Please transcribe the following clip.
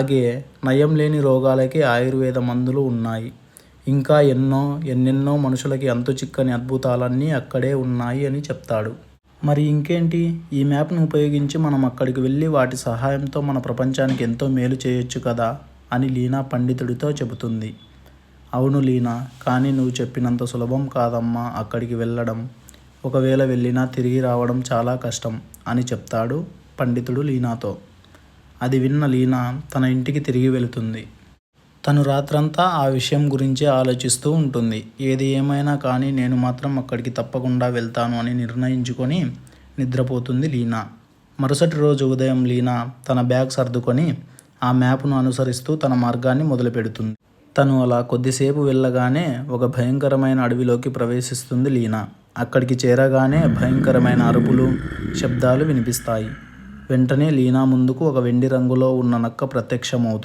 అలాగే నయం లేని రోగాలకి ఆయుర్వేద మందులు ఉన్నాయి. ఇంకా ఎన్నెన్నో మనుషులకి అంతు చిక్కని అద్భుతాలన్నీ అక్కడే ఉన్నాయి అని చెప్తాడు. మరి ఇంకేంటి, ఈ మ్యాప్ను ఉపయోగించి మనం అక్కడికి వెళ్ళి వాటి సహాయంతో మన ప్రపంచానికి ఎంతో మేలు చేయొచ్చు కదా అని లీనా పండితుడితో చెబుతుంది. అవును లీనా, కానీ నువ్వు చెప్పినంత సులభం కాదమ్మా అక్కడికి వెళ్ళడం. ఒకవేళ వెళ్ళినా తిరిగి రావడం చాలా కష్టం అని చెప్తాడు పండితుడు లీనాతో. అది విన్న లీనా తన ఇంటికి తిరిగి వెళుతుంది. తను రాత్రంతా ఆ విషయం గురించే ఆలోచిస్తూ ఉంటుంది. ఏది ఏమైనా కానీ నేను మాత్రం అక్కడికి తప్పకుండా వెళ్తాను అని నిర్ణయించుకొని నిద్రపోతుంది లీనా. మరుసటి రోజు ఉదయం లీనా తన బ్యాగ్ సర్దుకొని ఆ మ్యాప్ను అనుసరిస్తూ తన మార్గాన్ని మొదలుపెడుతుంది. తను అలా కొద్దిసేపు వెళ్ళగానే ఒక భయంకరమైన అడవిలోకి ప్రవేశిస్తుంది లీనా. అక్కడికి చేరగానే భయంకరమైన అరుపులు, శబ్దాలు వినిపిస్తాయి. వెంటనే లీనా ముందుకు ఒక వెండి రంగులో ఉన్న నక్క ప్రత్యక్షమవుతుంది.